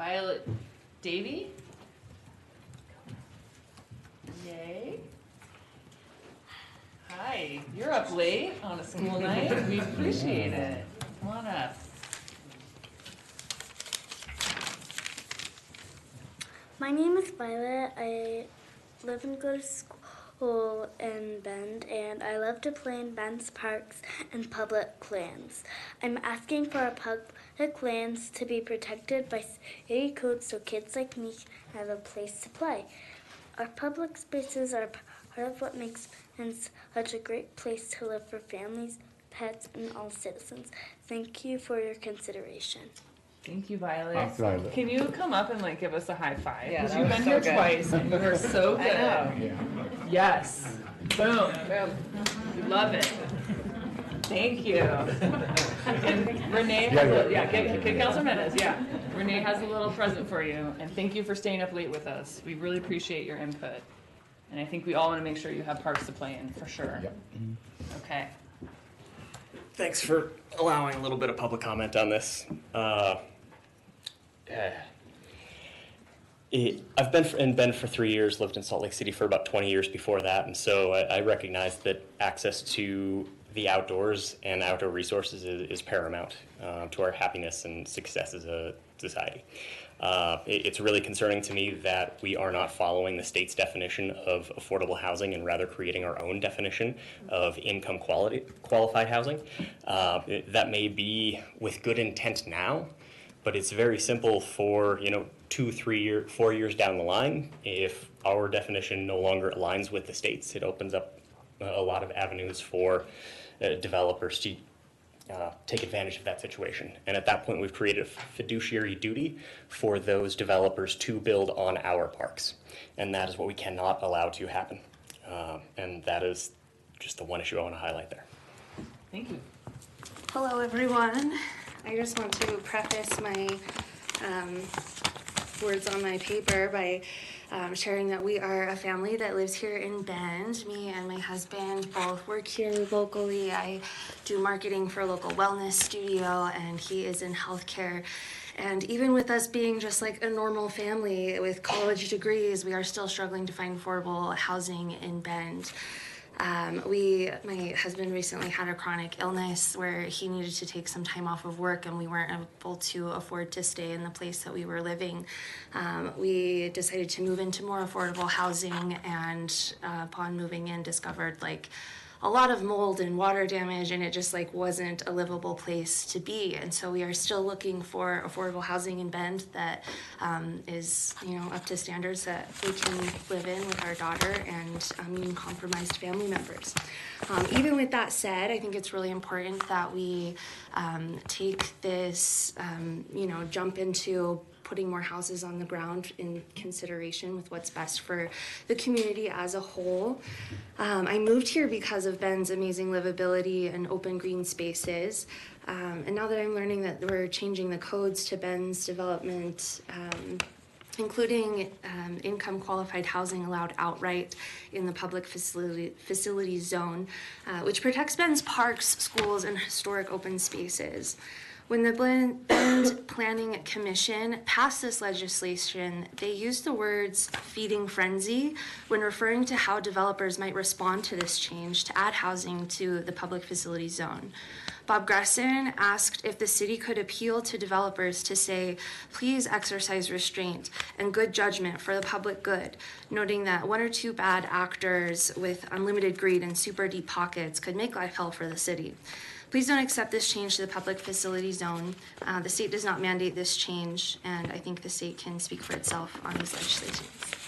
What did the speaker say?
Violet Davy. Yay. Hi, you're up late on a school night. We appreciate it. Come on up. My name is Violet. I live and go to school in Bend, and I love to play in Bend's parks and public lands. I'm asking for our public lands to be protected by city code so kids like me have a place to play. Our public spaces are part of what makes Bend such a great place to live for families, pets, and all citizens. Thank you for your consideration. Thank you, Violet. Thanks, Violet. Can you come up and give us a high five? Yeah, Because that you've was been so here good. twice and you are so good. I know. Yeah. Yes. Boom. Boom. We love it. Thank you. And Renee has get Councilor Menace, yeah. Renee has a little present for you, and thank you for staying up late with us. We really appreciate your input. And I think we all want to make sure you have parks to play in, for sure. Yep. Okay. Thanks for allowing a little bit of public comment on this. I've been in Bend for 3 years, lived in Salt Lake City for about 20 years before that, and so I recognize that access to the outdoors and outdoor resources is paramount to our happiness and success as a society. It's really concerning to me that we are not following the state's definition of affordable housing and rather creating our own definition of income qualified housing. That may be with good intent now, but it's very simple for 2, 3, 4 years down the line. If our definition no longer aligns with the state's, it opens up a lot of avenues for developers to take advantage of that situation. And at that point, we've created a fiduciary duty for those developers to build on our parks. And that is what we cannot allow to happen. And that is just the one issue I want to highlight there. Thank you. Hello, everyone. I just want to preface my words on my paper by sharing that we are a family that lives here in Bend. Me and my husband both work here locally. I do marketing for a local wellness studio, and he is in healthcare. And even with us being just like a normal family with college degrees, we are still struggling to find affordable housing in Bend. My husband recently had a chronic illness where he needed to take some time off of work, and we weren't able to afford to stay in the place that we were living. We decided to move into more affordable housing, and upon moving in, discovered a lot of mold and water damage, and it just wasn't a livable place to be. And so we are still looking for affordable housing in Bend that is up to standards that we can live in with our daughter and immune-compromised family members. Even with that said, I think it's really important that we take this jump into putting more houses on the ground in consideration with what's best for the community as a whole. I moved here because of Bend's amazing livability and open green spaces. And now that I'm learning that we're changing the codes to Bend's development, including income qualified housing allowed outright in the public facility zone, which protects Bend's parks, schools, and historic open spaces. When the Bend Planning Commission passed this legislation, they used the words feeding frenzy when referring to how developers might respond to this change to add housing to the public facility zone. Bob Gresson asked if the city could appeal to developers to say, please exercise restraint and good judgment for the public good, noting that 1 or 2 bad actors with unlimited greed and super deep pockets could make life hell for the city. Please don't accept this change to the public facility zone. The state does not mandate this change, and I think the state can speak for itself on these legislations.